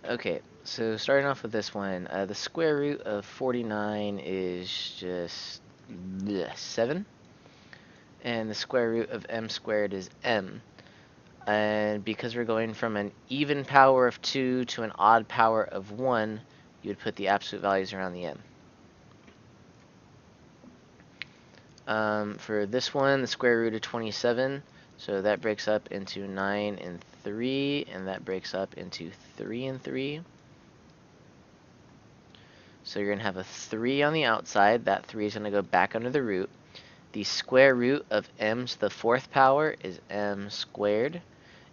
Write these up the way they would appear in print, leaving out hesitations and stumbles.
Okay, so starting off with this one, the square root of 49 is just 7, and the square root of m squared is m. And because we're going from an even power of 2 to an odd power of 1, you would put the absolute values around the m. For this one, the square root of 27, so that breaks up into 9 and 3, and that breaks up into 3 and 3. So you're going to have a 3 on the outside. That 3 is going to go back under the root. The square root of m to the 4th power is m squared.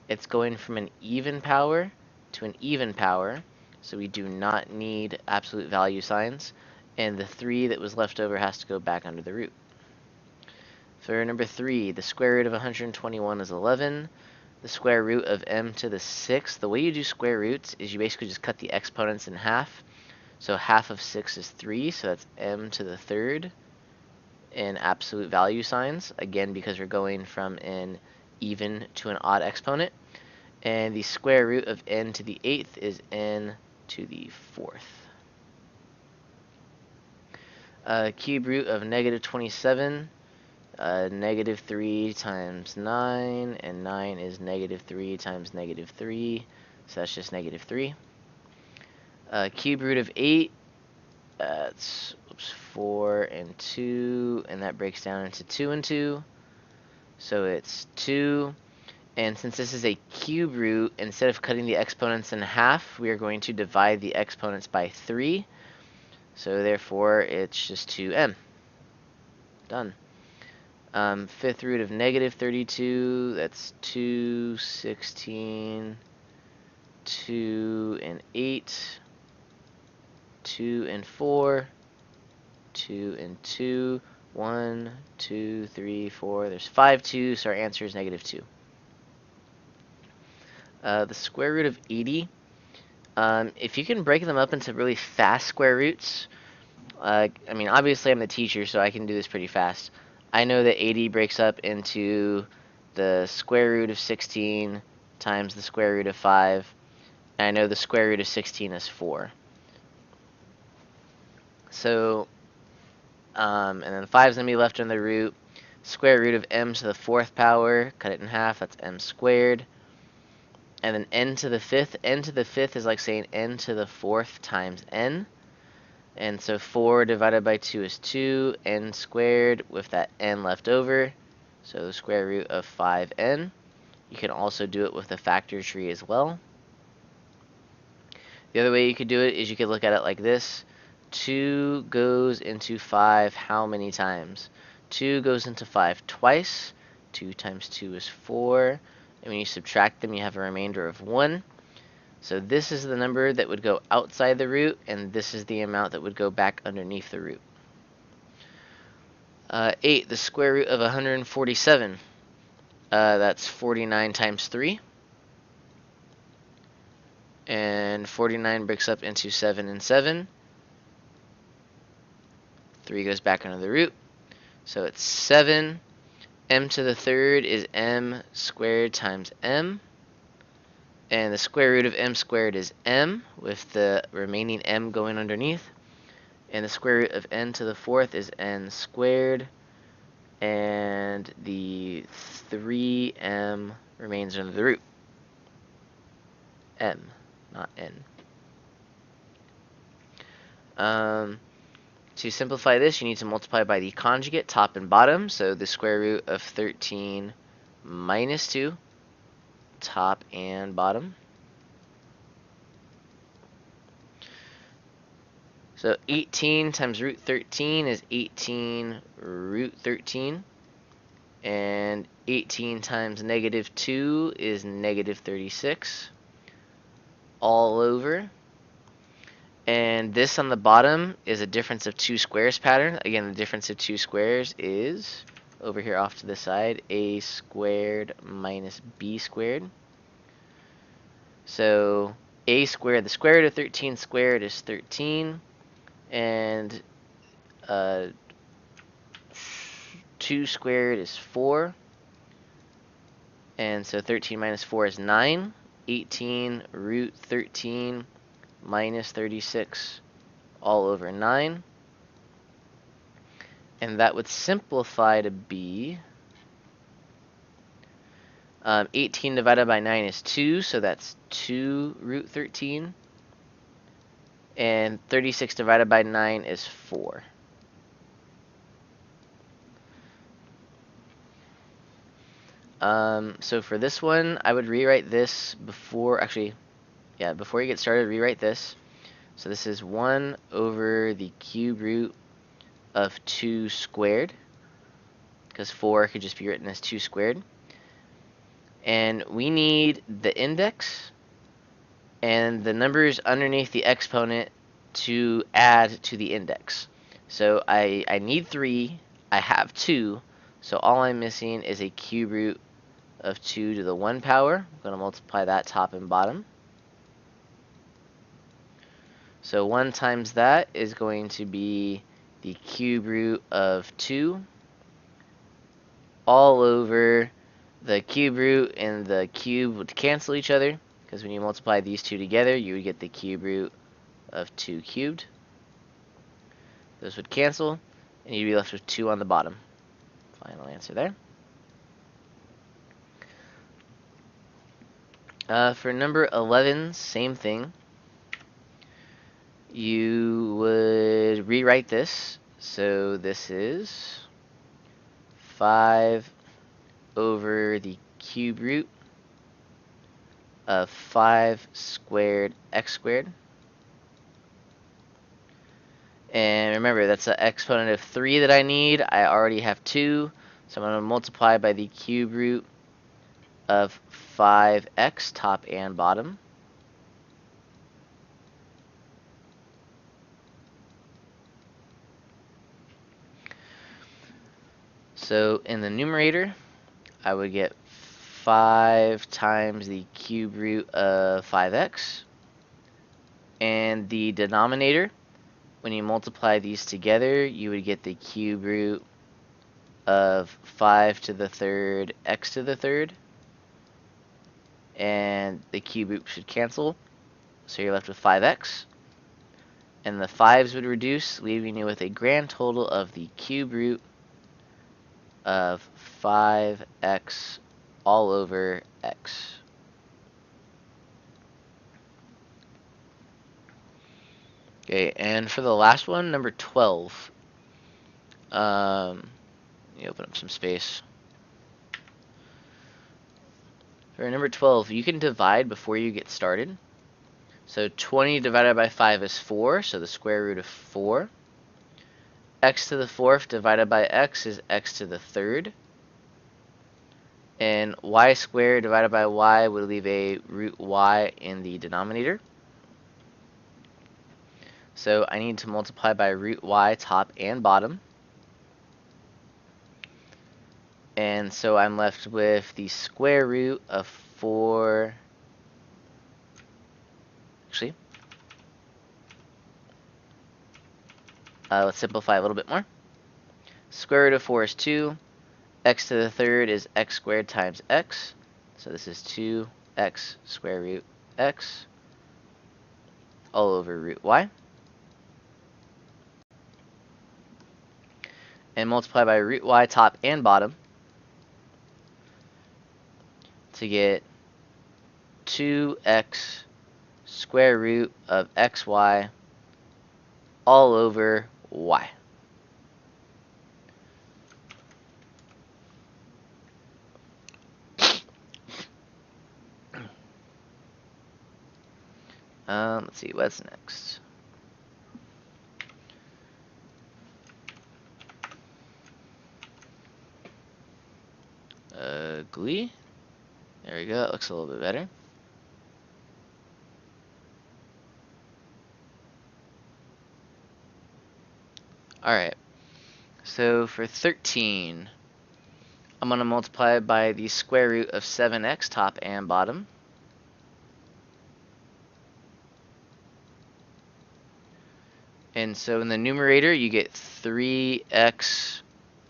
It's going from an even power to an even power, so we do not need absolute value signs. And the 3 that was left over has to go back under the root. For number 3, the square root of 121 is 11. The square root of m to the 6th, the way you do square roots is you basically just cut the exponents in half. So half of 6 is 3, so that's m to the 3rd in absolute value signs, again because we're going from an even to an odd exponent. And the square root of n to the 8th is n to the 4th. Cube root of negative 27, negative 3 times 9, and 9 is negative 3 times negative 3, so that's just negative 3. Cube root of 8, that's 4 and 2, and that breaks down into 2 and 2, so it's 2. And since this is a cube root, instead of cutting the exponents in half, we are going to divide the exponents by 3. So therefore, it's just 2m. Done. Fifth root of negative 32, that's 2, 16, 2 and 8, 2 and 4, 2 and 2, 1, 2, 3, 4. There's 5 2s, so our answer is negative 2. The square root of 80, if you can break them up into really fast square roots, I mean, obviously I'm the teacher, so I can do this pretty fast. I know that 80 breaks up into the square root of 16 times the square root of 5, and I know the square root of 16 is 4. So, and then 5 is going to be left in the root. Square root of m to the 4th power, cut it in half, that's m squared. And then n to the 5th. N to the 5th is like saying n to the 4th times n. And so 4 divided by 2 is 2, n squared with that n left over. So the square root of 5n. You can also do it with the factor tree as well. The other way you could do it is you could look at it like this. 2 goes into 5 how many times? 2 goes into 5 twice. 2 times 2 is 4. And when you subtract them, you have a remainder of 1. So this is the number that would go outside the root, and this is the amount that would go back underneath the root. 8, the square root of 147. That's 49 times 3. And 49 breaks up into 7 and 7. 3 goes back under the root. So it's 7. M to the 3rd is m squared times m. And the square root of m squared is m, with the remaining m going underneath. And the square root of n to the 4th is n squared. And the 3m remains under the root. M, not n. To simplify this, you need to multiply by the conjugate, top and bottom. So the square root of 13 minus 2, top and bottom. So 18 times root 13 is 18 root 13. And 18 times negative 2 is negative 36. All over. And this on the bottom is a difference of 2 squares pattern. Again, the difference of 2 squares is, over here off to the side, a squared minus b squared. So a squared, the square root of 13 squared is 13. And 2 squared is 4. And so 13 minus 4 is 9. 18 root 13 minus 36 all over 9. And that would simplify to be 18 divided by 9 is 2, so that's 2 root 13. And 36 divided by 9 is 4. So for this one, I would rewrite this before you get started, rewrite this. So this is 1 over the cube root of 2 squared, because 4 could just be written as 2 squared. And we need the index and the numbers underneath the exponent to add to the index. So I need 3, I have 2, so all I'm missing is a cube root of 2 to the 1 power. I'm going to multiply that top and bottom. So 1 times that is going to be the cube root of 2 all over the cube root, and the cube would cancel each other, because when you multiply these two together, you would get the cube root of 2 cubed. Those would cancel, and you'd be left with 2 on the bottom. Final answer there. For number 11, same thing. You would rewrite this. So this is 5 over the cube root of 5 squared x squared. And remember, that's an exponent of 3 that I need. I already have 2, so I'm going to multiply by the cube root of 5x, top and bottom. So in the numerator, I would get 5 times the cube root of 5x. And the denominator, when you multiply these together, you would get the cube root of 5 to the third x to the third. And the cube root should cancel, so you're left with 5x. And the 5's would reduce, leaving you with a grand total of the cube root of 5x all over x. Okay, and for the last one, number 12. Let me open up some space. For number 12, you can divide before you get started. So 20 divided by 5 is 4, so the square root of 4. X to the 4th divided by x is x to the 3rd. And y squared divided by y would leave a root y in the denominator. So I need to multiply by root y top and bottom. And so I'm left with the square root of 4. Actually, let's simplify a little bit more. Square root of 4 is 2. X to the 3rd is x squared times x. So this is 2x square root x all over root y. And multiply by root y top and bottom to get 2x square root of xy all over y. Let's see, what's next? GUI. There we go, it looks a little bit better. Alright, so for 13, I'm going to multiply by the square root of 7x, top and bottom. And so in the numerator, you get 3x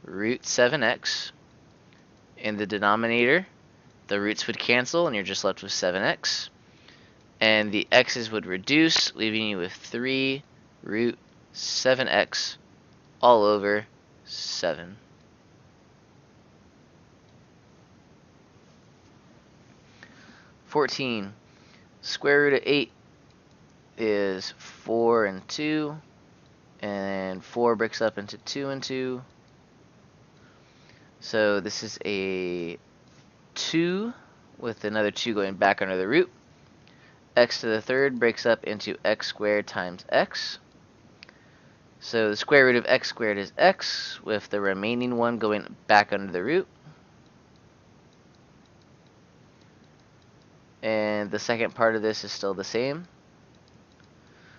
root 7x. In the denominator, the roots would cancel, and you're just left with 7x. and the x's would reduce, leaving you with 3 root 7x all over 7. (14) Square root of 8 is 4 and 2, and 4 breaks up into 2 and 2. So this is a 2 with another 2 going back under the root. X to the third breaks up into x squared times x. So the square root of x squared is x, with the remaining one going back under the root. And the second part of this is still the same.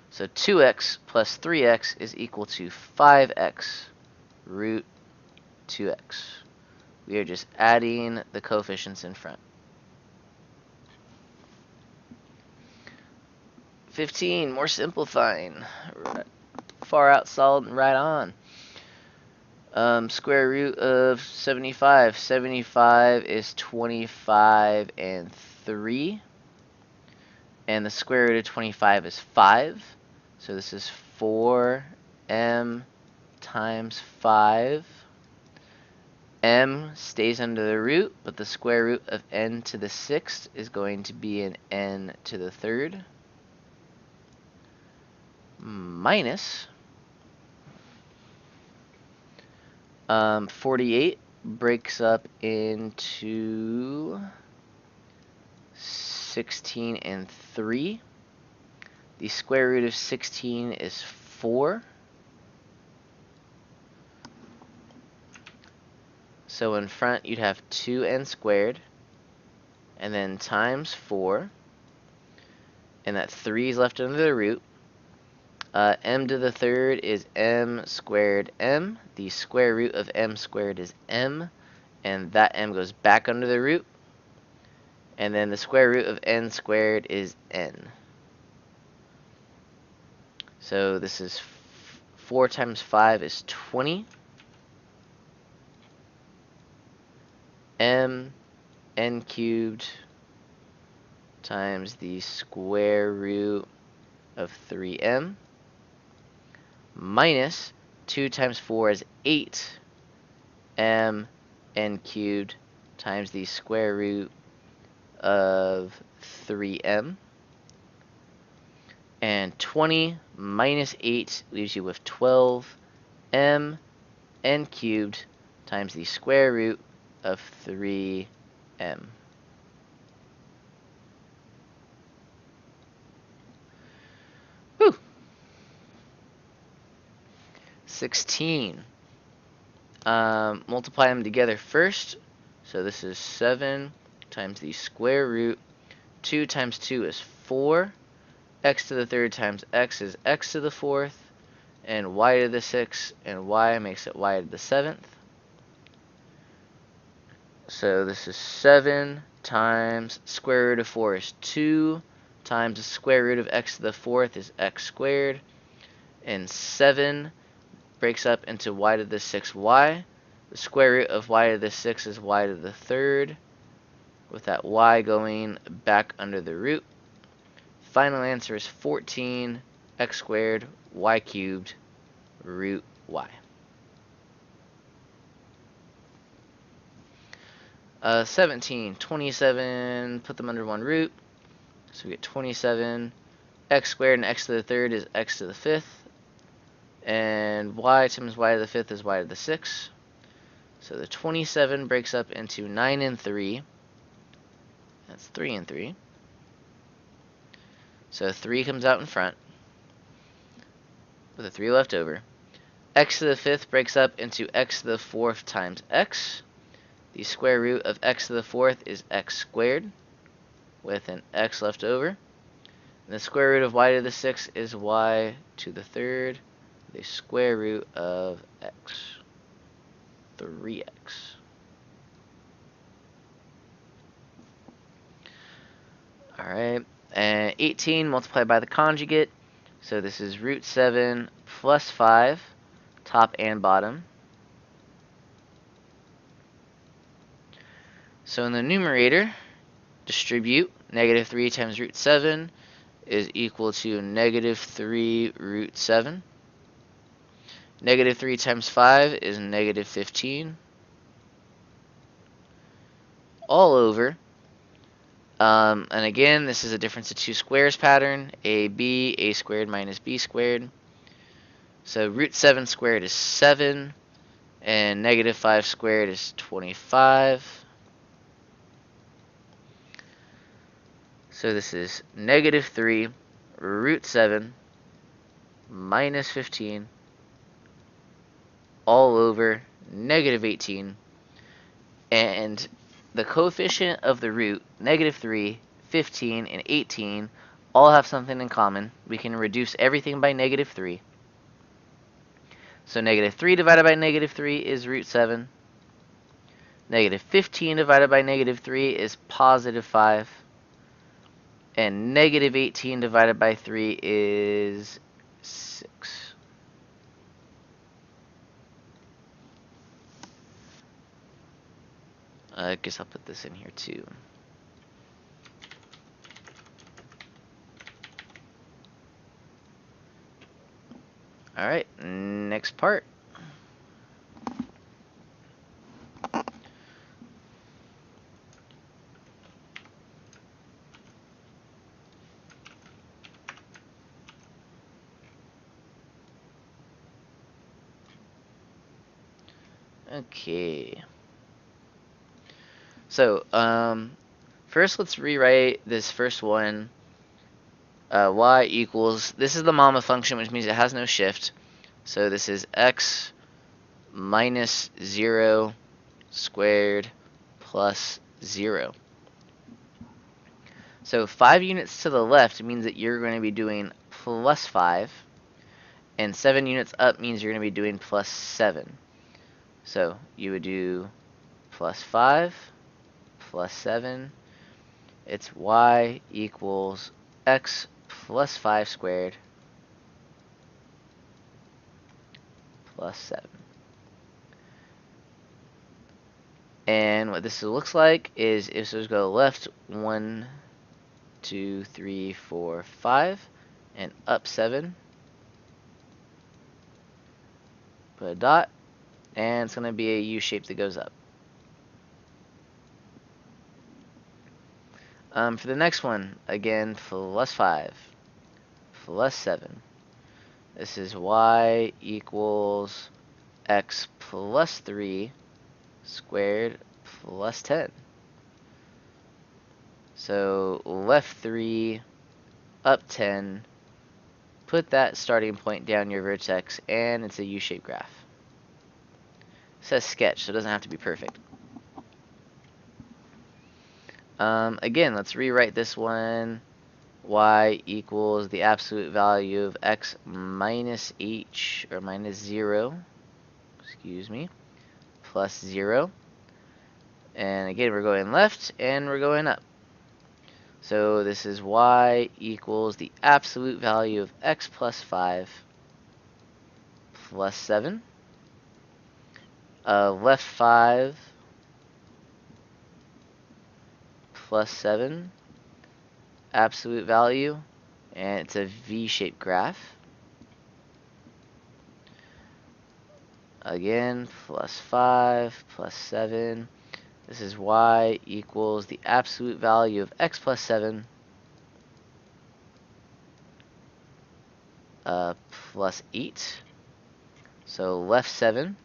So 2x plus 3x is equal to 5x root 2x. We are just adding the coefficients in front. 15, more simplifying. Far out, solid, and right on. Square root of 75. 75 is 25 and 3. And the square root of 25 is 5. So this is 4m times 5. M stays under the root, but the square root of n to the 6th is going to be an n to the 3rd. Minus 48 breaks up into 16 and 3. The square root of 16 is 4. So in front you'd have 2n squared, and then times 4, and that 3 is left under the root. M to the third is m squared m. The square root of m squared is m, and that m goes back under the root. And then the square root of n squared is n. So this is 4 times 5 is 20. M n cubed times the square root of 3m minus 2 times 4 is 8 m n cubed times the square root of 3m. And 20 minus 8 leaves you with 12 m n cubed times the square root of 3m. Whew. 16. Multiply them together first. So this is 7 times the square root. 2 times 2 is 4. X to the third times x is x to the fourth. And y to the sixth, and y makes it y to the seventh. So this is 7 times square root of 4 is 2 times the square root of x to the fourth is x squared. And 7 breaks up into y to the 6th y. The square root of y to the 6th is y to the third, with that y going back under the root. Final answer is 14 x squared y cubed root y. 17, 27, put them under one root. So we get 27 x squared, and x to the third is x to the fifth. And y times y to the fifth is y to the sixth. So the 27 breaks up into 9 and 3. That's 3 and 3. So 3 comes out in front with a 3 left over. X to the fifth breaks up into x to the fourth times x. The square root of x to the fourth is x squared with an x left over. And the square root of y to the sixth is y to the third. The square root of x. 3x. Alright, and 18 multiplied by the conjugate. So this is root 7 plus 5, top and bottom. So in the numerator, distribute negative 3 times root 7. is equal to negative 3 root 7. Negative 3 times 5 is negative 15. All over. And again, this is a difference of two squares pattern. A squared minus b squared. So root 7 squared is 7. And negative 5 squared is 25. So this is negative 3 root 7 minus 15 all over negative 18. And the coefficient of the root, negative 3, 15, and 18, all have something in common. We can reduce everything by negative 3. So negative 3 divided by negative 3 is root 7. Negative 15 divided by negative 3 is positive 5. And negative 18 divided by 3 is 6. I guess I'll put this in here too. Alright, next part. Okay. So, first let's rewrite this first one. Y equals, this is the mama function, which means it has no shift. So this is x minus 0 squared plus 0. So 5 units to the left means that you're going to be doing plus 5. And 7 units up means you're going to be doing plus 7. So you would do plus 5 plus 7. It's y equals x plus 5 squared plus 7. And what this looks like is if this go left 1, 2, 3, 4, 5, and up 7. Put a dot, and it's going to be a U shape that goes up. For the next one, again, plus 5, plus 7. This is y equals x plus 3 squared plus 10. So left 3, up 10, put that starting point down your vertex, and it's a U-shaped graph. It says sketch, so it doesn't have to be perfect. Again, let's rewrite this one. Y equals the absolute value of x minus h, or minus 0, excuse me, plus 0. And again, we're going left, and we're going up. So this is y equals the absolute value of x plus 5 plus 7. Left 5 plus 7, absolute value, and it's a V-shaped graph. Again, plus 5 plus 7. This is y equals the absolute value of x plus 7 plus 8. So left 7,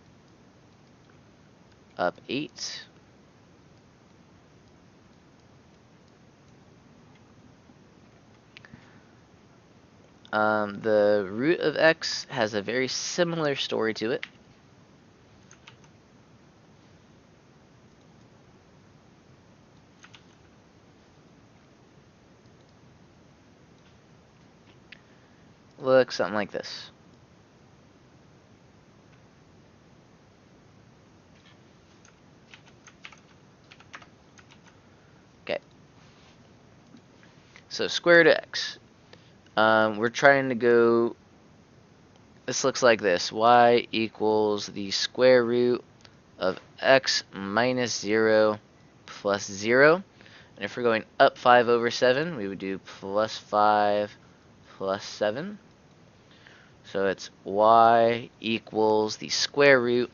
up 8. The root of x has a very similar story to it. Looks something like this. Okay. So square root of x. We're trying to go, this looks like this. Y equals the square root of x minus 0 plus 0. And if we're going up 5 over 7, we would do plus 5 plus 7. So it's y equals the square root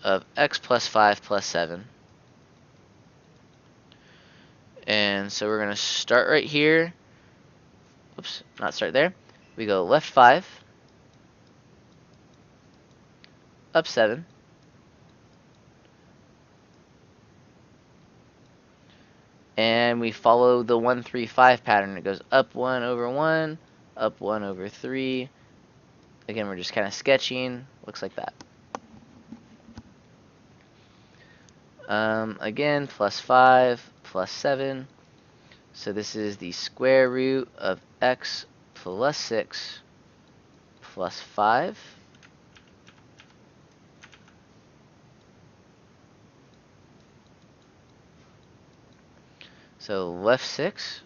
of x plus 5 plus 7. And so we're going to start right here. Oops, not start there. We go left 5, up 7, and we follow the 1, 3, 5 pattern. It goes up 1 over 1, up 1 over 3. Again, we're just kind of sketching. Looks like that. Again, plus 5, plus 7. So this is the square root of x plus 6 plus 5. So left 6,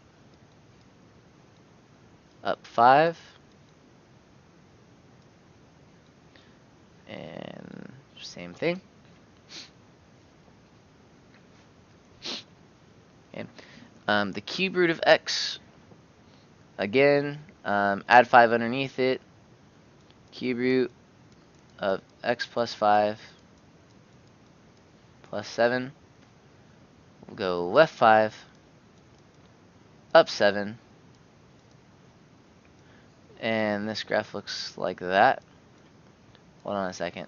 up 5, and same thing. Okay. The cube root of x, again, add 5 underneath it. Cube root of x plus 5 plus 7. We'll go left 5, up 7, and this graph looks like that. Hold on a second.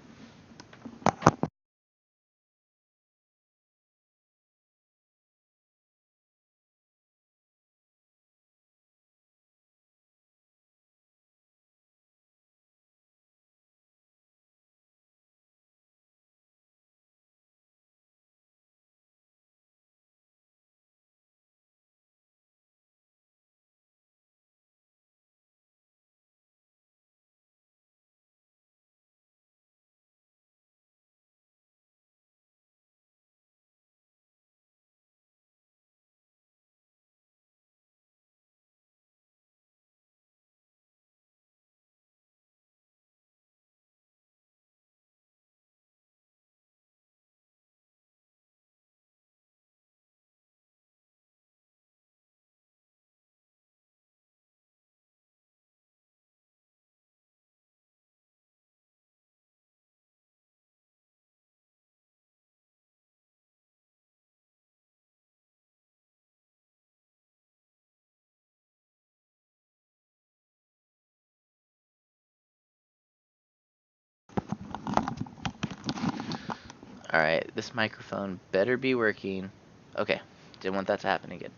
Alright, this microphone better be working. Okay, didn't want that to happen again.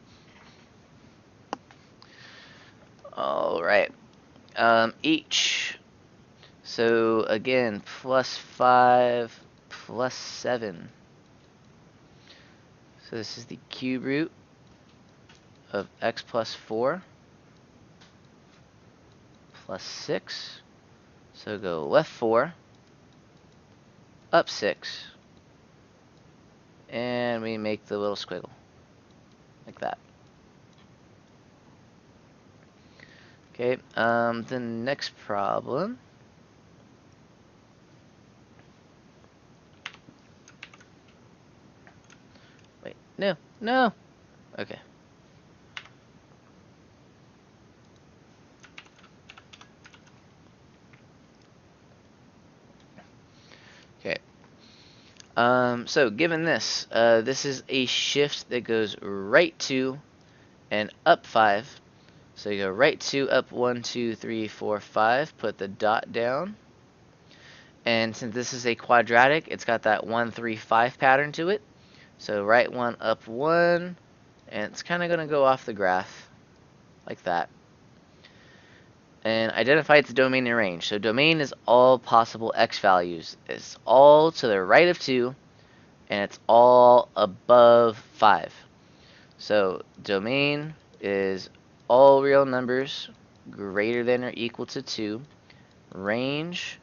Alright, each. So again, plus 5 plus 7. So this is the cube root of x plus 4 plus 6. So go left 4, up 6, and we make the little squiggle, like that. Okay, the next problem. Wait, no. Okay. Okay. So given this, this is a shift that goes right 2 and up 5. So you go right 2, up 1, 2, 3, 4, 5. Put the dot down. And since this is a quadratic, it's got that 1, 3, 5 pattern to it. So right 1, up 1, and it's kind of going to go off the graph like that. And identify its domain and range. So domain is all possible x values. It's all to the right of 2, and it's all above 5. So domain is all real numbers greater than or equal to 2. Range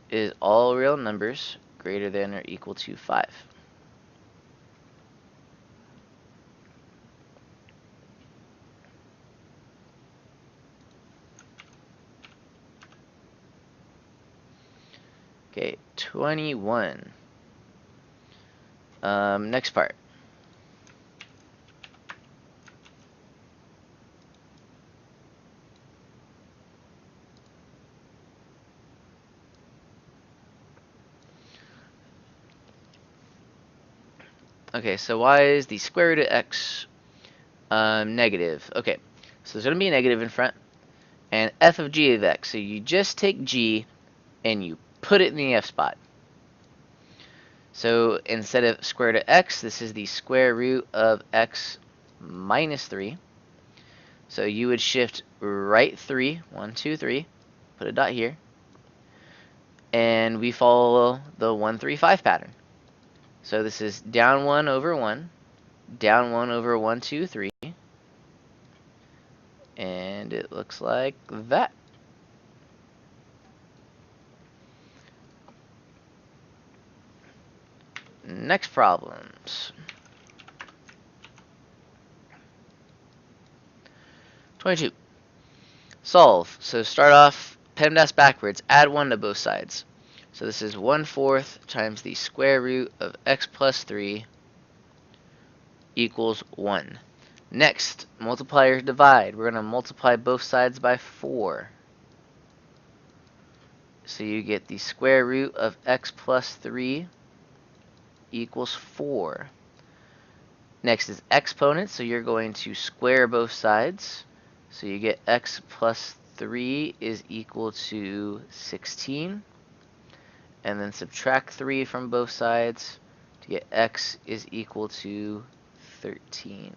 is all real numbers greater than or equal to 5. Okay, 21. Next part. Okay, so why is the square root of x negative? Okay, so there's going to be a negative in front, and f of g of x. So you just take g and you put it in the f spot. So instead of square root of x, this is the square root of x minus 3. So you would shift right 3, 1, 2, 3, put a dot here, and we follow the 1, 3, 5 pattern. So this is down 1 over 1, down 1 over 1, 2, 3, and it looks like that. Next problems. 22. Solve. So start off PEMDAS backwards. Add 1 to both sides. So this is 1/4 times the square root of x plus 3 equals 1. Next, multiply or divide. We're going to multiply both sides by 4. So you get the square root of x plus 3 equals 4. Next is exponent, so you're going to square both sides. So you get x plus 3 is equal to 16. And then subtract 3 from both sides to get x is equal to 13.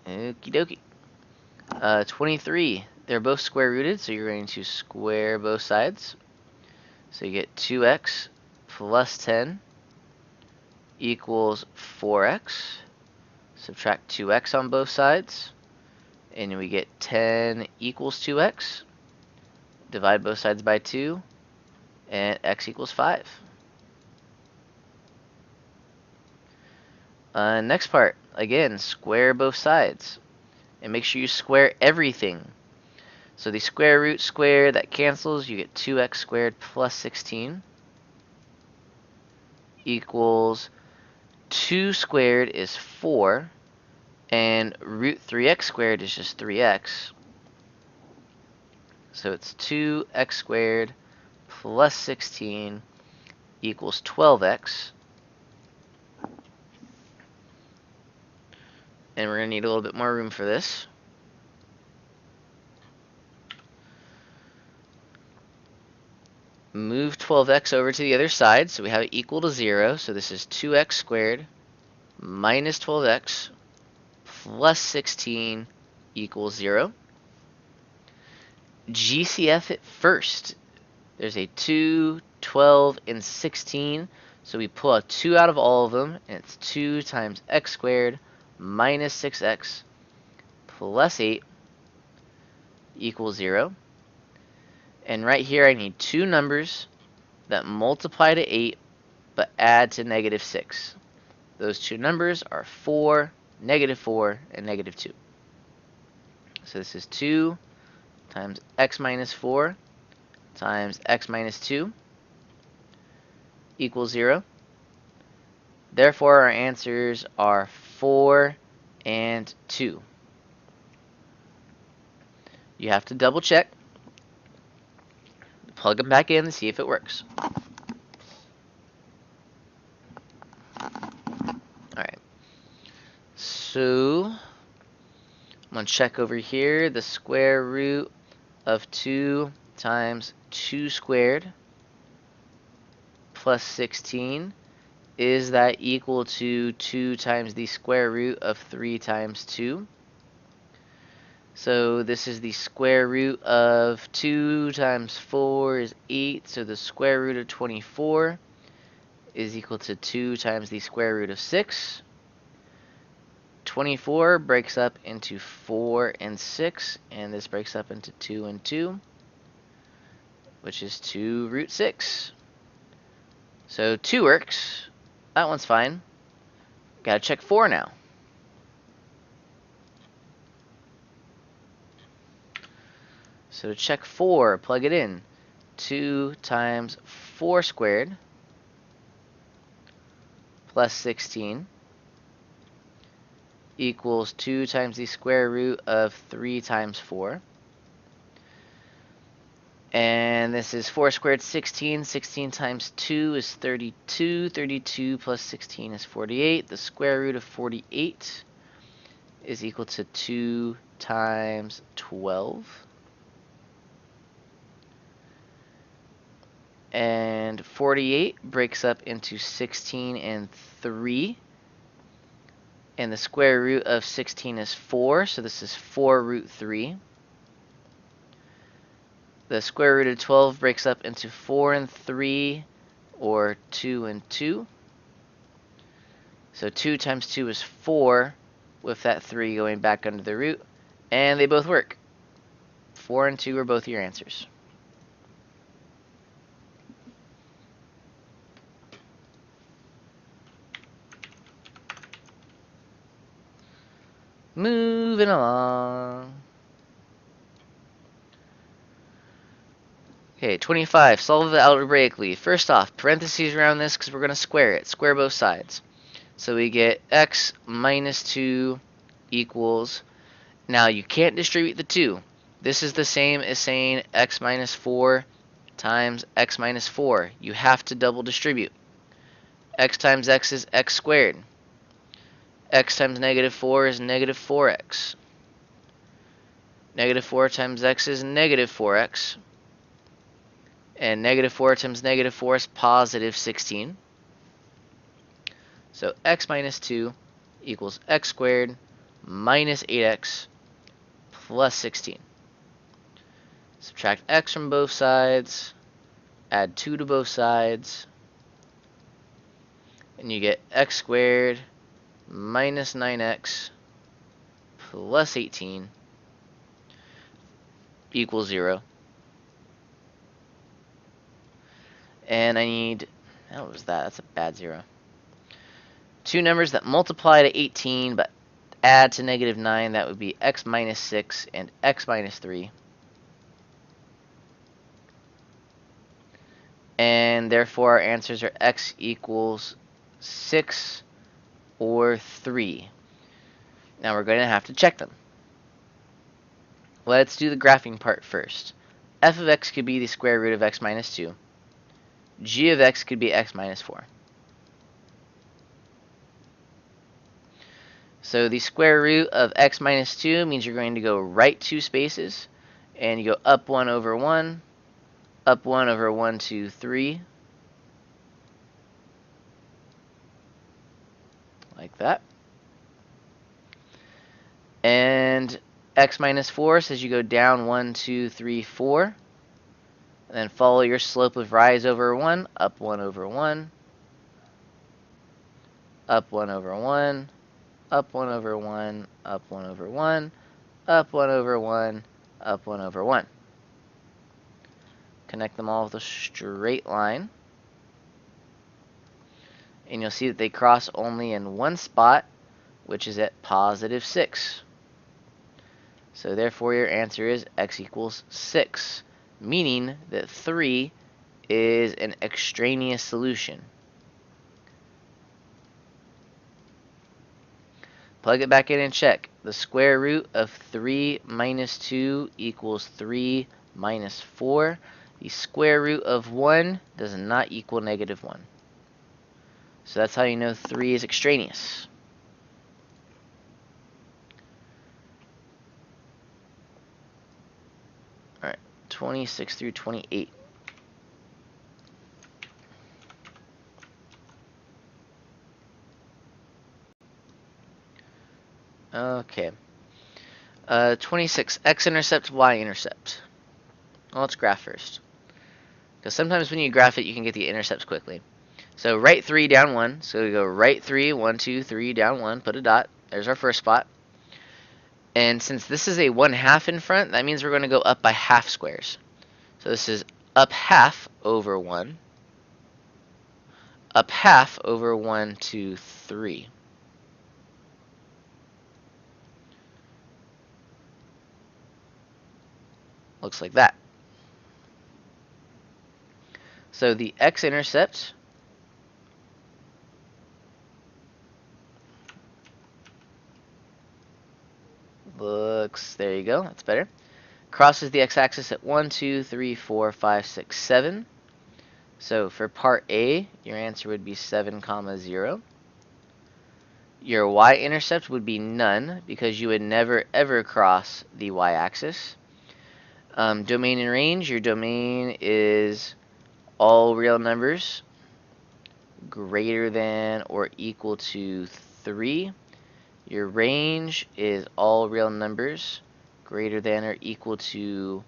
Okie dokie. 23. They're both square rooted, so you're going to square both sides. So you get 2x plus 10 equals 4x. Subtract 2x on both sides, and we get 10 equals 2x. Divide both sides by 2, and x equals 5. Next part, again, square both sides. And make sure you square everything. So the square root square, that cancels. You get 2x squared plus 16 equals 2 squared is 4. And root 3x squared is just 3x. So it's 2x squared plus 16 equals 12x. And we're going to need a little bit more room for this. Move 12x over to the other side, so we have it equal to 0. So this is 2x squared minus 12x plus 16 equals 0. GCF it first. There's a 2, 12, and 16. So we pull a 2 out of all of them, and it's 2 times x squared minus 6x plus 8 equals 0. And right here I need two numbers that multiply to 8 but add to negative 6. Those two numbers are 4, negative 4, and negative 2. So this is 2 times x minus 4 times x minus 2 equals 0. Therefore, our answers are 4 and 2. You have to double check. Plug them back in and see if it works. Alright. So, I'm going to check over here. The square root of 2 times 2 squared plus 16. Is that equal to 2 times the square root of 3 times 2? So this is the square root of 2 times 4 is 8. So the square root of 24 is equal to 2 times the square root of 6. 24 breaks up into 4 and 6. And this breaks up into 2 and 2. Which is 2 root 6. So 2 works. That one's fine. Gotta check 4 now. So to check 4, plug it in. 2 times 4 squared plus 16 equals 2 times the square root of 3 times 4. And And this is 4 squared 16. 16 times 2 is 32. 32 plus 16 is 48. The square root of 48 is equal to 2 times 12. And 48 breaks up into 16 and 3. And the square root of 16 is 4, so this is 4 root 3. The square root of 12 breaks up into 4 and 3, or 2 and 2. So 2 times 2 is 4, with that 3 going back under the root. And they both work. 4 and 2 are both your answers. Moving along. Okay, 25. Solve it algebraically. First off, parentheses around this because we're going to square it. Square both sides. So we get x minus 2 equals... Now, you can't distribute the 2. This is the same as saying x minus 4 times x minus 4. You have to double distribute. X times x is x squared. X times negative 4 is negative 4x. Negative 4 times x is negative 4x. And negative 4 times negative 4 is positive 16. So x minus 2 equals x squared minus 8x plus 16. Subtract x from both sides. Add 2 to both sides. And you get x squared minus 9x plus 18 equals 0. And I need... What was that? That's a bad 0. Two numbers that multiply to 18 but add to negative 9. That would be x minus 6 and x minus 3. And therefore our answers are x equals 6 or 3. Now we're going to have to check them. Let's do the graphing part first. F of x could be the square root of x minus 2. G of x could be x minus 4. So the square root of x minus 2 means you're going to go right 2 spaces. And you go up 1 over 1. Up 1 over 1, 2, 3. Like that. And x minus 4 says you go down 1, 2, 3, 4. And then follow your slope of rise over 1. Up 1 over 1. Up 1 over 1. Up 1 over 1. Up 1 over 1. Up 1 over 1. Up 1 over 1. Connect them all with a straight line. And you'll see that they cross only in one spot, which is at positive 6. So therefore your answer is x equals 6, meaning that 3 is an extraneous solution. Plug it back in and check. The square root of 3 minus 2 equals 3 minus 4. The square root of 1 does not equal negative 1. So that's how you know 3 is extraneous. Alright, 26 through 28. Okay. 26, x-intercept, y-intercept. Well, let's graph first. Because sometimes when you graph it, you can get the intercepts quickly. So right 3, down 1. So we go right 3, 1, 2, 3, down 1, put a dot. There's our first spot. And since this is a 1/2 in front, that means we're going to go up by half squares. So this is up half over 1. Up half over 1, 2, 3. Looks like that. So the x-intercept looks, there you go, that's better, crosses the x-axis at 1, 2, 3, 4, 5, 6, 7. So for part A, your answer would be 7, 0. Your y-intercept would be none, because you would never ever cross the y-axis. Domain and range, your domain is all real numbers greater than or equal to 3. Your range is all real numbers greater than or equal to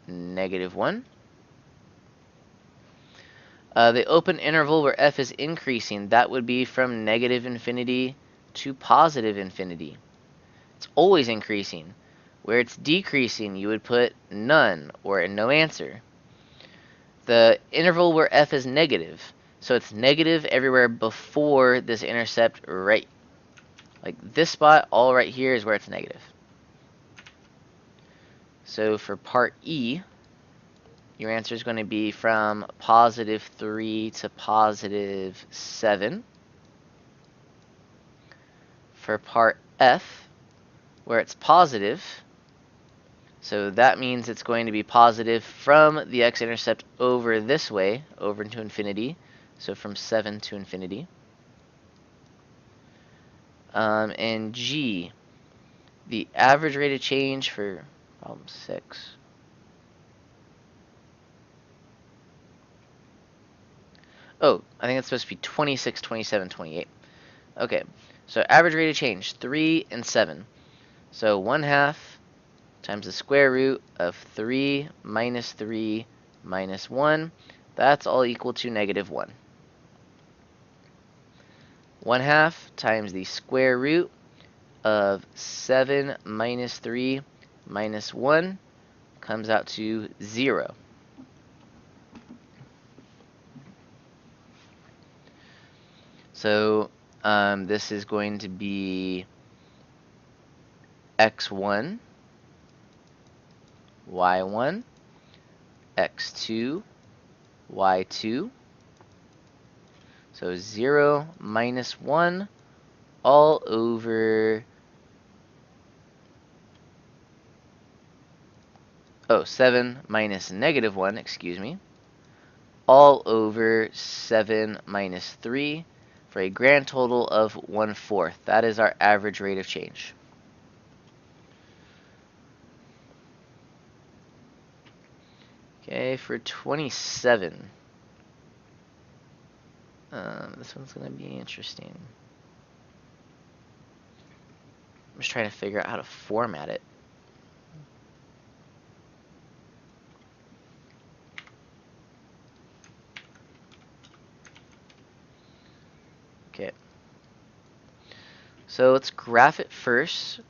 -1. The open interval where f is increasing, that would be from -infinity to +infinity. It's always increasing. Where it's decreasing, you would put none or no answer. The interval where f is negative, so it's negative everywhere before this intercept, right? Like this spot, all right here is where it's negative. So for part E, your answer is going to be from +3 to +7. For part F, where it's positive, so that means it's going to be positive from the x-intercept over this way, over to infinity, so from 7 to infinity. And G, the average rate of change for problem 6. Oh, I think it's supposed to be 26, 27, 28. Okay, so average rate of change, 3 and 7. So 1/2 times the square root of 3 minus 3 minus 1. That's all equal to -1. 1/2 times the square root of 7 minus 3 minus 1 comes out to 0. So this is going to be x1, y1, x2, y2. So 0 minus 1 all over, 7 minus -1, excuse me, all over 7 minus 3 for a grand total of 1/4. That is our average rate of change. Okay, for 27. This one's going to be interesting. I'm just trying to figure out how to format it. Okay. So let's graph it first.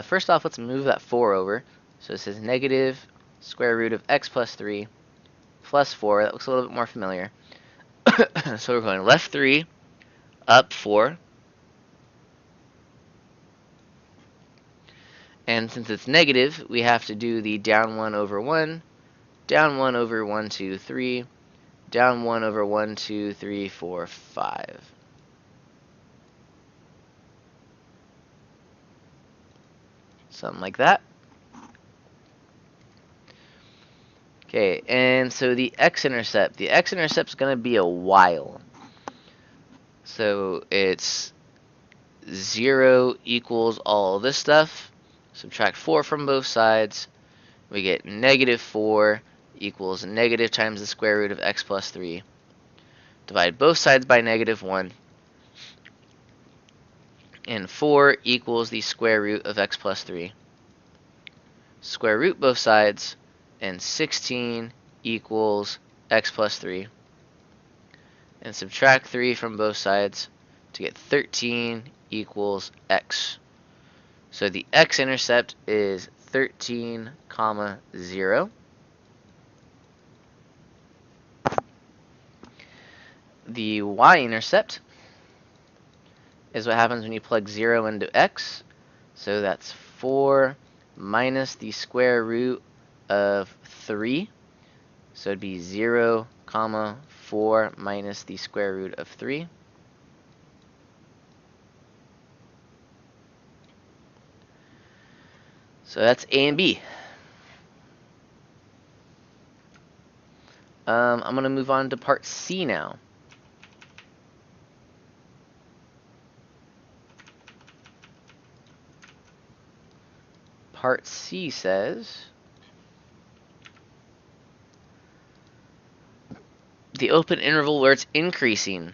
First off, let's move that 4 over. So it says negative square root of x plus 3 plus 4. That looks a little bit more familiar. So we're going left 3, up 4. And since it's negative, we have to do the down 1 over 1, down 1 over 1, 2, 3, down 1 over 1, 2, 3, 4, 5. Something like that. Okay, and so the x-intercept is going to be a while. So it's 0 equals all this stuff. Subtract 4 from both sides. We get -4 equals negative times the square root of x plus 3. Divide both sides by -1. And 4 equals the square root of x plus 3. Square root both sides, and 16 equals x plus 3. And subtract 3 from both sides to get 13 equals x. So the x-intercept is 13, 0. The y-intercept is what happens when you plug 0 into x. So that's 4 minus the square root of 3. So it'd be 0, 4 minus the square root of 3. So that's A and B. I'm going to move on to part C now. Part C says the open interval where it's increasing.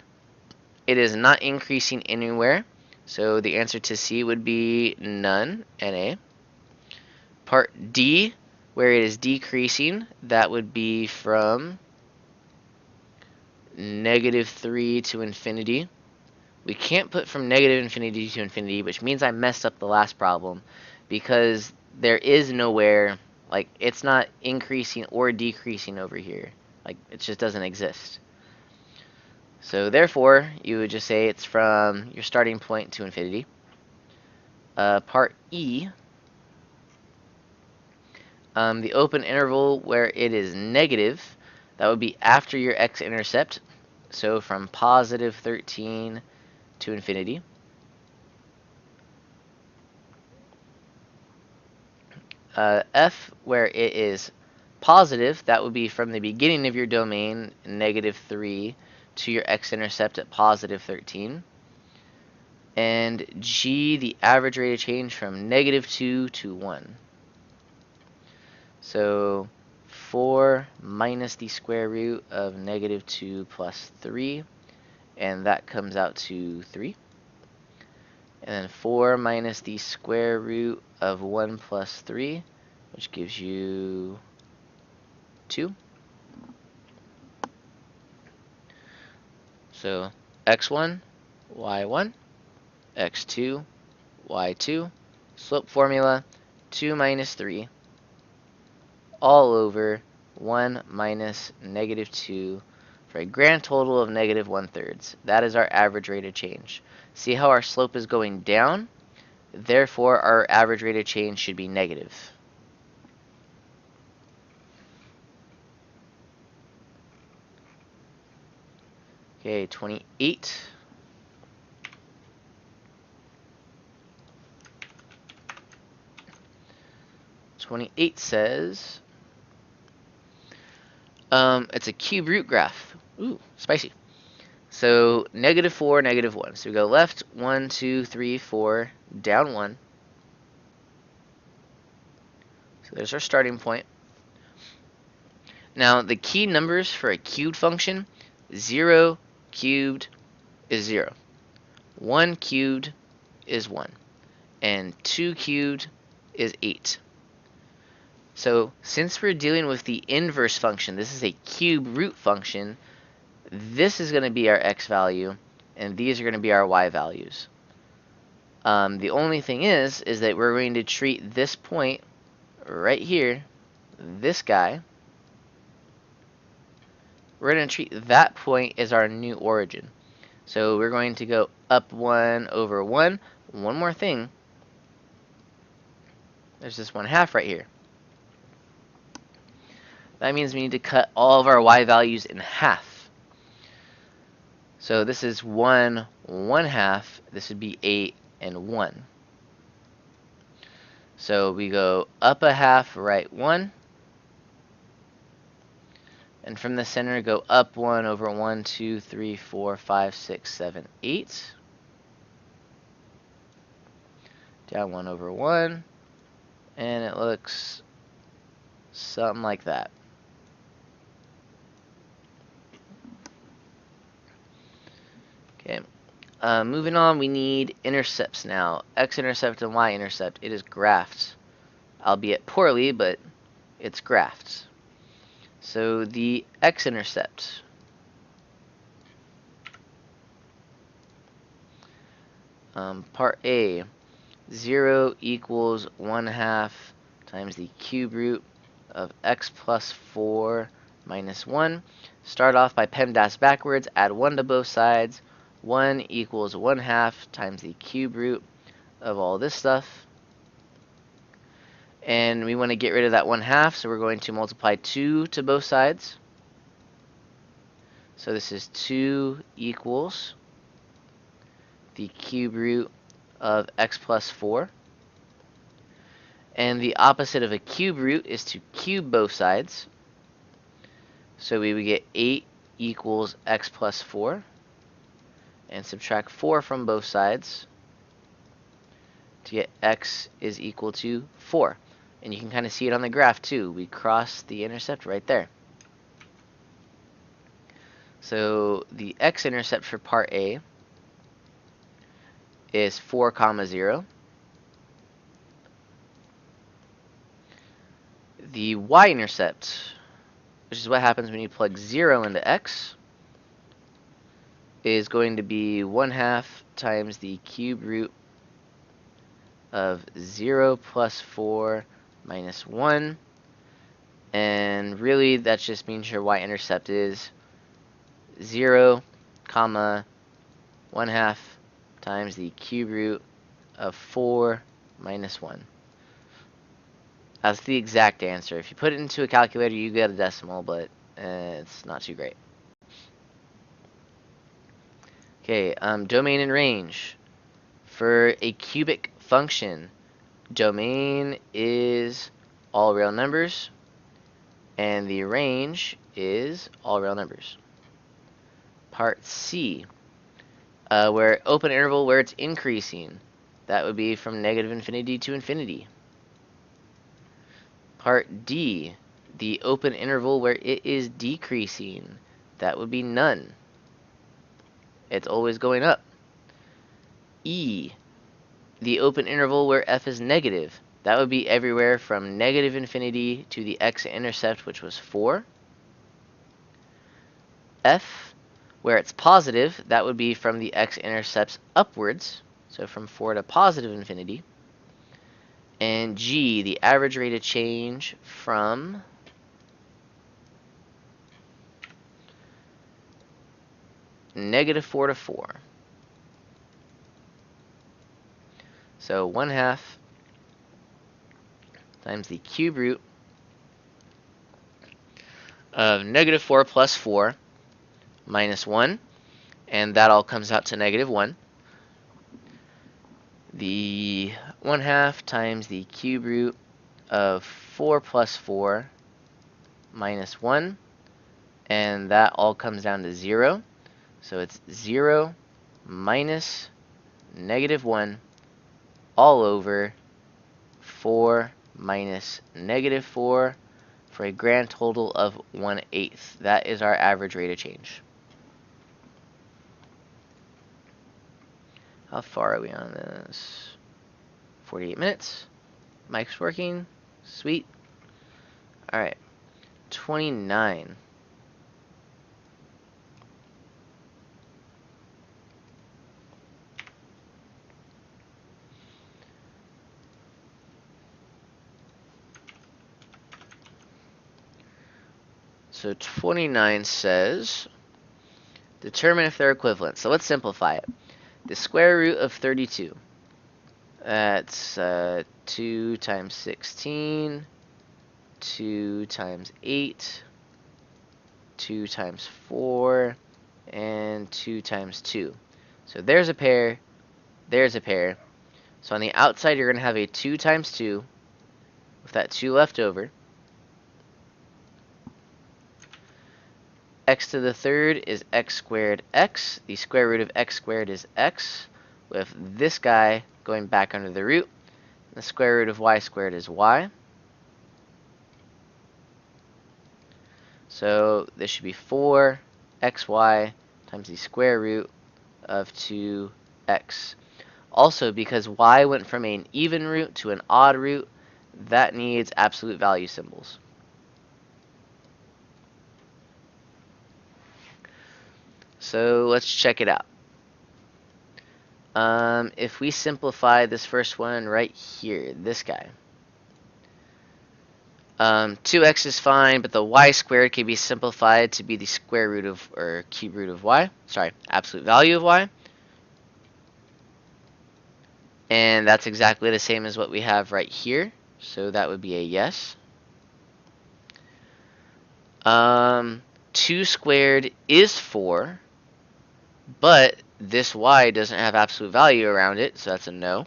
It is not increasing anywhere, so the answer to C would be none, NA. Part D, where it is decreasing, that would be from -3 to infinity. We can't put from negative infinity to infinity, which means I messed up the last problem, because there is nowhere, like, it's not increasing or decreasing over here. Like, it just doesn't exist. So therefore, you would just say it's from your starting point to infinity. Part E, the open interval where it is negative, that would be after your x-intercept, so from positive 13 to infinity. F, where it is positive, that would be from the beginning of your domain, -3, to your x-intercept at positive 13. And G, the average rate of change from -2 to 1. So 4 minus the square root of -2 plus 3, and that comes out to 3. And then 4 minus the square root of 1 plus 3, which gives you 2. So x1, y1, x2, y2, slope formula, 2 minus 3, all over 1 minus -2, for a grand total of -1/3. That is our average rate of change. See how our slope is going down? Therefore, our average rate of change should be negative. Okay, 28. Says, it's a cube root graph. Ooh, spicy. So -4, -1. So we go left, 1, 2, 3, 4, down 1. So there's our starting point. Now, the key numbers for a cubed function, 0 cubed is 0. 1 cubed is 1. And 2 cubed is 8. So since we're dealing with the inverse function, this is a cube root function, this is going to be our x value, and these are going to be our y values. The only thing is that we're going to treat this point right here, this guy, we're going to treat that point as our new origin. So we're going to go up 1 over 1. One more thing. There's this 1/2 right here. That means we need to cut all of our y values in half. So this is 1 1/2. This would be 8 and 1. So we go up a half, right 1. And from the center, go up 1 over 1, 2, 3, 4, 5, 6, 7, 8. Down 1 over 1. And it looks something like that. Okay. Moving on, we need intercepts now. X-intercept and y-intercept. It is graphed. Albeit poorly, but it's graphed. So the x-intercept. Part A. 0 equals 1/2 times the cube root of x plus 4 minus 1. Start off by PEMDAS backwards. Add 1 to both sides. 1 equals 1/2 times the cube root of all this stuff. And we want to get rid of that 1/2, so we're going to multiply 2 to both sides. So this is 2 equals the cube root of x plus 4. And the opposite of a cube root is to cube both sides. So we would get 8 equals x plus 4, and subtract 4 from both sides to get x is equal to 4. And you can kind of see it on the graph too. We cross the intercept right there. So the x-intercept for part A is 4, 0. The y-intercept, which is what happens when you plug 0 into x, is going to be 1/2 times the cube root of 0 plus 4 minus 1. And really, that just means your y-intercept is 0, comma, 1/2 times the cube root of 4 minus 1. That's the exact answer. If you put it into a calculator, you get a decimal, but it's not too great. Okay, domain and range. For a cubic function, domain is all real numbers, and the range is all real numbers. Part C, where open interval where it's increasing, that would be from negative infinity to infinity. Part D, the open interval where it is decreasing, that would be none. It's always going up. E, the open interval where f is negative, that would be everywhere from negative infinity to the x-intercept, which was 4. F, where it's positive, that would be from the x-intercepts upwards, so from 4 to positive infinity. And G, the average rate of change from -4 to 4. So 1/2 times the cube root of -4 plus 4 minus 1, and that all comes out to -1. The 1/2 times the cube root of 4 plus 4 minus 1, and that all comes down to 0. So it's 0 minus -1 all over 4 minus -4 for a grand total of 1/8. That is our average rate of change. How far are we on this? 48 minutes. Mic's working. Sweet. Alright. 29. So 29 says, determine if they're equivalent. So let's simplify it. The square root of 32. That's 2 times 16, 2 times 8, 2 times 4, and 2 times 2. So there's a pair, there's a pair. So on the outside, you're going to have a 2 times 2 with that 2 left over. X to the third is x squared x. The square root of x squared is x, with this guy going back under the root. The square root of y squared is y. So this should be 4xy times the square root of 2x. Also, because y went from an even root to an odd root, that needs absolute value symbols. So let's check it out. If we simplify this first one right here, this guy, 2x is fine, but the y squared can be simplified to be the square root of, or cube root of y. Sorry, absolute value of y. And that's exactly the same as what we have right here. So that would be a yes. 2 squared is 4, but this y doesn't have absolute value around it, so that's a no.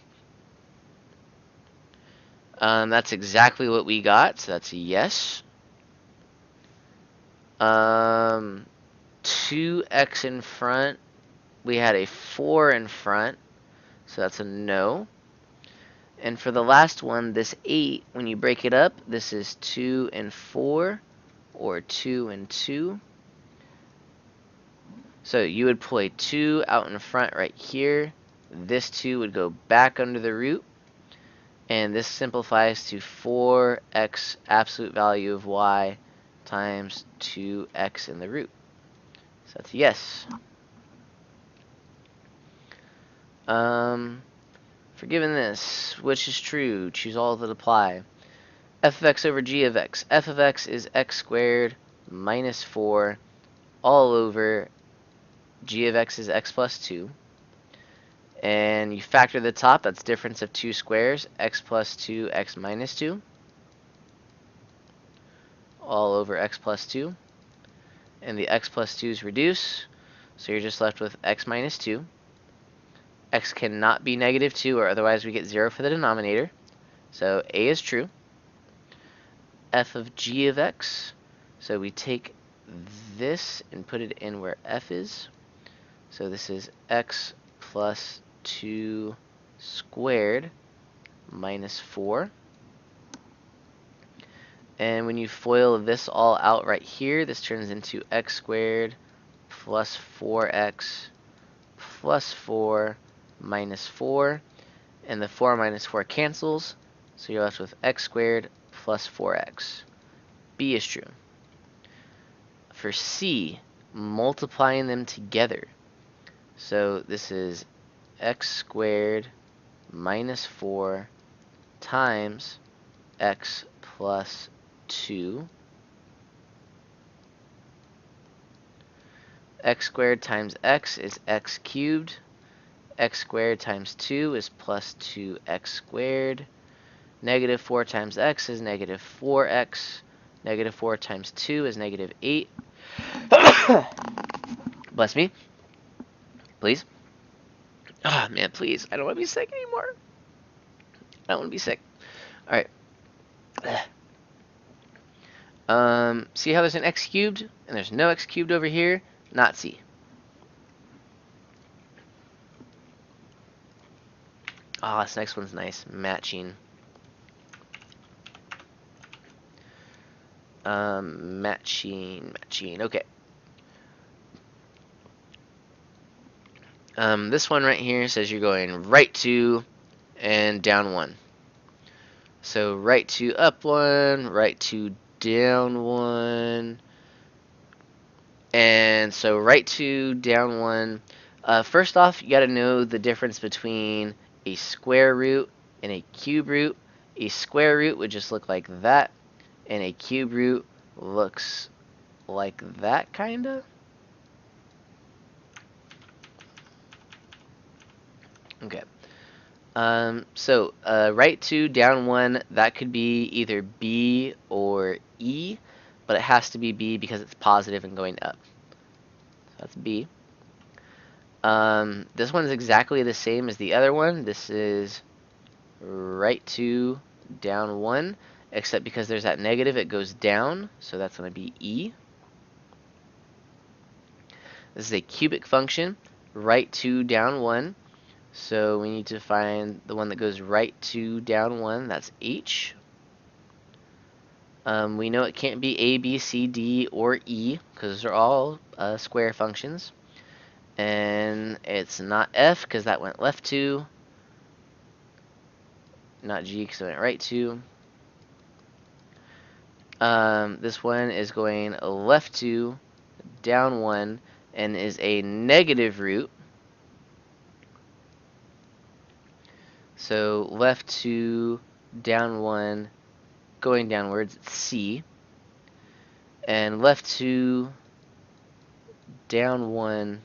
That's exactly what we got, so that's a yes. 2x in front. We had a 4 in front, so that's a no. And for the last one, this 8, when you break it up, this is 2 and 4, or 2 and 2. So you would pull a 2 out in front right here. This 2 would go back under the root. And this simplifies to 4x absolute value of y times 2x in the root. So that's a yes. For given this, which is true, choose all that apply. F of x over g of x. F of x is x squared minus 4 all over g of x is x plus 2. And you factor the top, that's difference of two squares, x plus 2, x minus 2, all over x plus 2. And the x plus 2's reduce, so you're just left with x minus 2. X cannot be negative 2, or otherwise we get 0 for the denominator. So A is true. F of g of x, so we take this and put it in where f is. So this is x plus 2 squared minus 4. And when you FOIL this all out right here, this turns into x squared plus 4x plus 4 minus 4. And the 4 minus 4 cancels, so you're left with x squared plus 4x. B is true. For C, multiplying them together. So this is x squared minus 4 times x plus 2. X squared times x is x cubed. X squared times 2 is plus 2x squared. Negative 4 times x is negative 4x. Negative 4 times 2 is negative 8. Bless me. Please. Ah, man, please. I don't want to be sick anymore. I don't want to be sick. Alright. See how there's an x cubed? And there's no x cubed over here? Not C. Ah, this next one's nice. Matching. Matching. Okay. This one right here says you're going right 2 and down 1. So right 2 up 1, right 2 down 1. And so right 2 down 1. First off, you got to know the difference between a square root and a cube root. A square root would just look like that, and a cube root looks like that, kinda. Okay. So right 2 down 1, that could be either B or E, but it has to be B because it's positive and going up. So that's B. This one's exactly the same as the other one. This is right 2 down 1, except because there's that negative, it goes down, so that's going to be E. This is a cubic function, right 2 down 1. So we need to find the one that goes right 2 down 1, that's H. We know it can't be A, B, C, D, or E, because those are all square functions. And it's not F, because that went left 2. Not G, because it went right 2. This one is going left 2, down 1, and is a negative root. So left 2, down 1, going downwards, it's C. And left 2, down 1,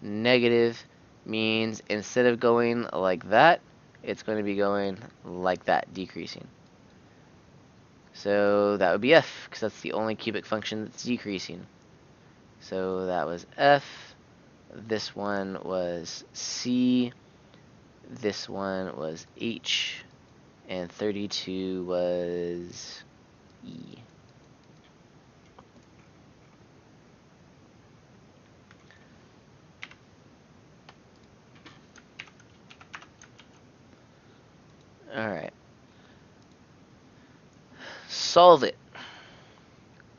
negative means instead of going like that, it's going to be going like that, decreasing. So that would be F, because that's the only cubic function that's decreasing. So that was F. This one was C. This one was H. And 32 was E. Alright. Solve it.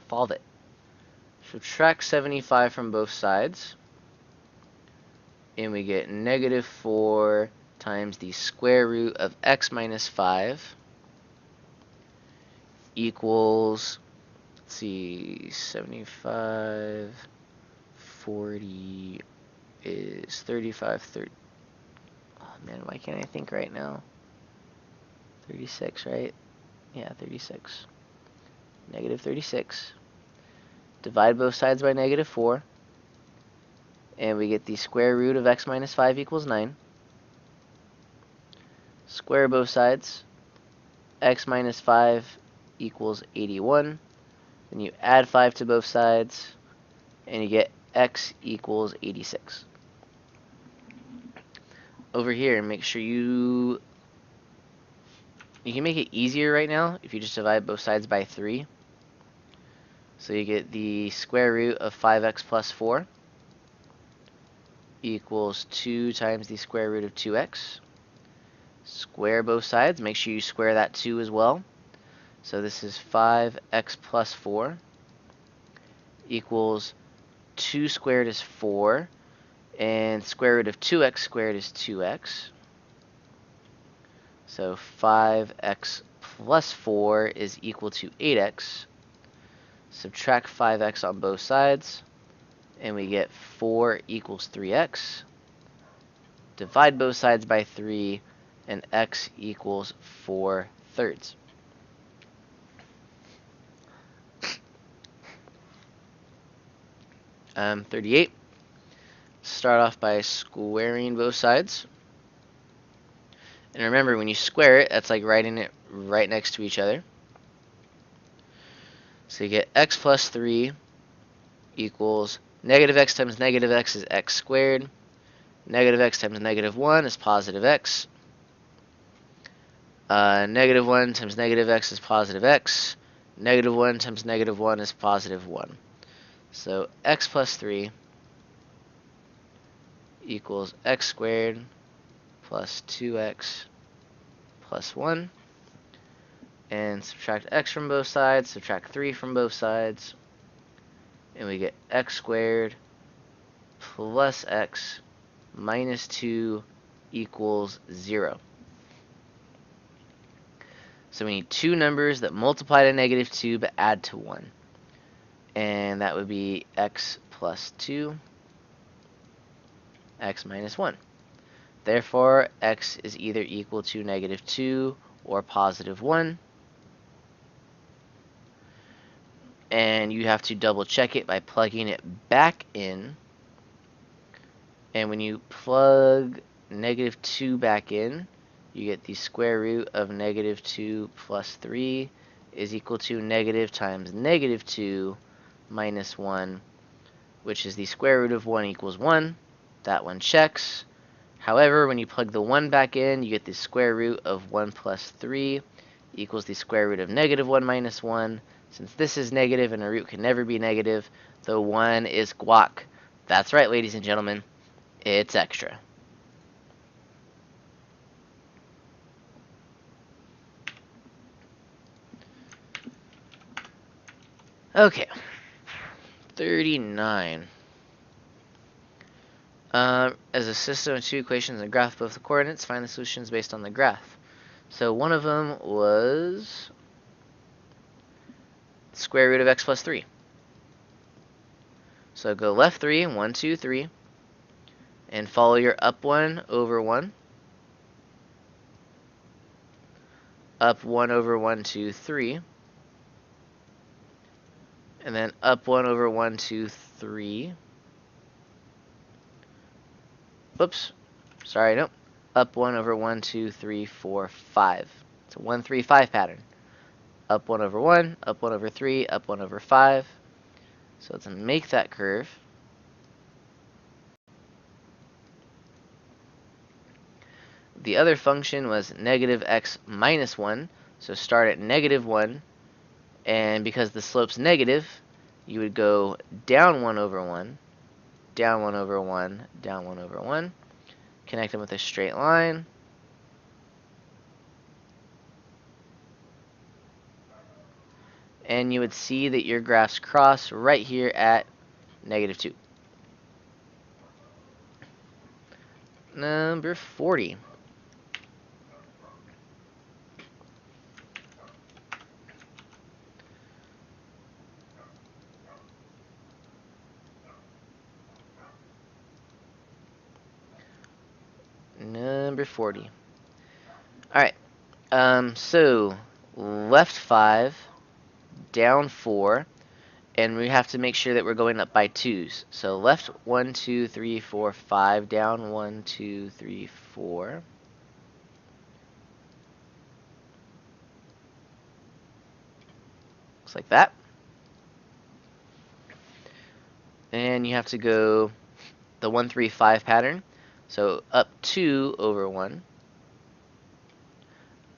Solve it. Subtract 75 from both sides. And we get negative 4 times the square root of x minus 5 equals, let's see, 75, 40 is 35, 30. Oh man, why can't I think right now? 36, right? Yeah, 36. Negative 36. Divide both sides by negative 4. And we get the square root of x minus 5 equals 9. Square both sides. X minus 5 equals 81. Then you add 5 to both sides, and you get x equals 86. Over here, make sure you can make it easier right now if you just divide both sides by 3. So you get the square root of 5x plus 4 equals 2 times the square root of 2x. Square both sides. Make sure you square that 2 as well. So this is 5x plus 4 equals 2 squared is 4, and square root of 2x squared is 2x. So 5x plus 4 is equal to 8x. Subtract 5x on both sides, and we get 4 equals 3x. Divide both sides by 3, and x equals 4/3. 38. Start off by squaring both sides. And remember, when you square it, that's like writing it right next to each other. So you get x plus 3 equals negative x times negative x is x squared. Negative x times negative 1 is positive x. Negative 1 times negative x is positive x. Negative 1 times negative 1 is positive 1. So x plus 3 equals x squared plus 2x plus 1. And subtract x from both sides, subtract 3 from both sides, and we get x squared plus x minus 2 equals 0. So we need two numbers that multiply to negative 2 but add to 1. And that would be x plus 2, x minus 1. Therefore, x is either equal to negative 2 or positive 1. And you have to double check it by plugging it back in. And when you plug negative 2 back in, you get the square root of negative 2 plus 3 is equal to negative times negative 2 minus 1, which is the square root of 1 equals 1. That one checks. However, when you plug the 1 back in, you get the square root of 1 plus 3 equals the square root of negative 1 minus 1. Since this is negative and a root can never be negative, the 1 is guac. That's right, ladies and gentlemen. It's extra. Okay. 39. As a system of two equations and graph both the coordinates, find the solutions based on the graph. So one of them was square root of x plus 3. So go left 3, 1, 2, 3, and follow your up 1 over 1. Up 1 over 1, 2, 3. And then up 1 over 1, 2, 3. Whoops. Sorry, nope. Up 1 over 1, 2, 3, 4, 5. It's a 1, 3, 5 pattern. Up 1 over 1, up 1 over 3, up 1 over 5. So let's make that curve. The other function was negative x minus 1. So start at negative 1. And because the slope's negative, you would go down 1 over 1, down 1 over 1, down 1 over 1. Connect them with a straight line. and you would see that your graphs cross right here at -2. Number 40. Number 40. Alright, so left 5, down 4, and we have to make sure that we're going up by 2's. So left 1, 2, 3, 4, 5, down 1, 2, 3, 4. Looks like that. And you have to go the 1, 3, 5 pattern. So up 2 over 1.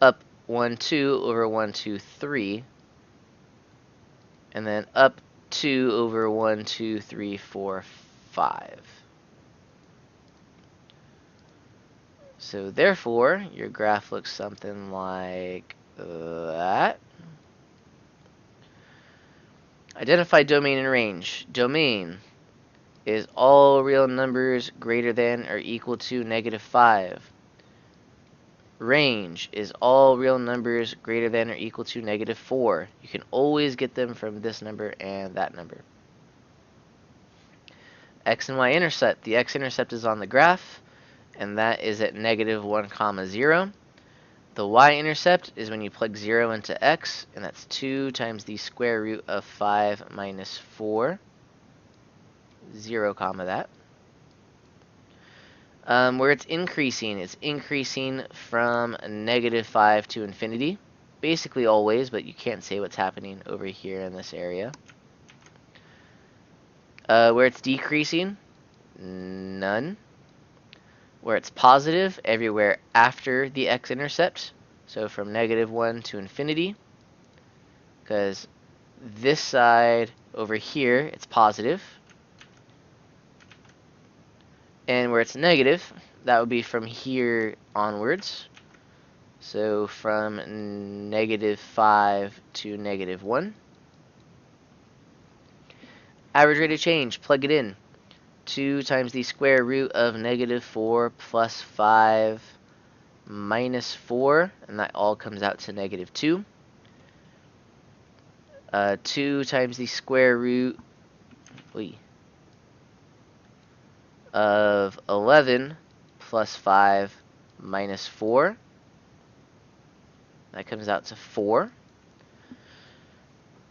Up 1, 2 over 1, 2, 3. And then up 2 over 1, 2, 3, 4, 5. So therefore, your graph looks something like that. Identify domain and range. Domain is all real numbers greater than or equal to -5. Range is all real numbers greater than or equal to -4. You can always get them from this number and that number. X and Y intercept. The x-intercept is on the graph, and that is at -1, 0. The y-intercept is when you plug 0 into x, and that's 2 times the square root of 5 minus 4. 0, that. Where it's increasing from -5 to infinity. Basically always, but you can't say what's happening over here in this area. Where it's decreasing, none. Where it's positive, everywhere after the x-intercept. So from -1 to infinity. Because this side over here, it's positive. And where it's negative, that would be from here onwards. So from -5 to -1. Average rate of change, plug it in. 2 times the square root of -4 plus 5 minus 4, and that all comes out to -2. 2 times the square root of 11 plus 5 minus 4. That comes out to 4.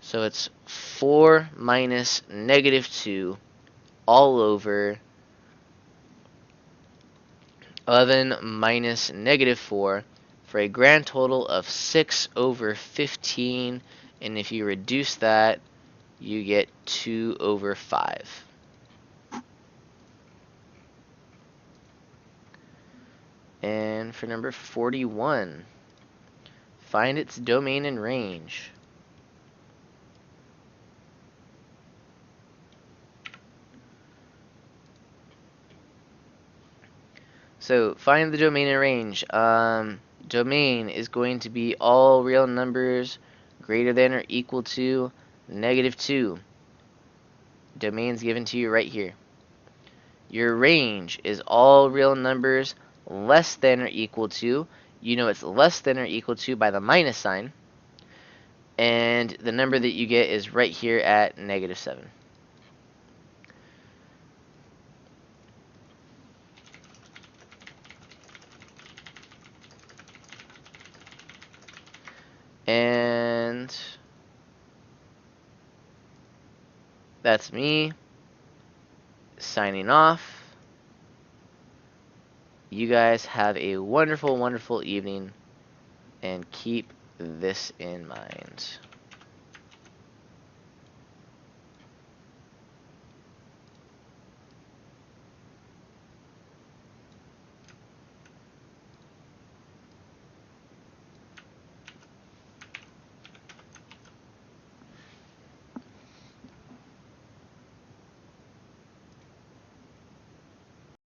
So it's 4 minus -2 all over 11 minus -4 for a grand total of 6 over 15. And if you reduce that, you get 2 over 5. And for number 41, find its domain and range. So find the domain and range. Domain is going to be all real numbers greater than or equal to -2. Domain's given to you right here. Your range is all real numbers less than or equal to. You know it's less than or equal to by the minus sign. And the number that you get is right here at -7. And that's me signing off. You guys have a wonderful, wonderful evening, and keep this in mind.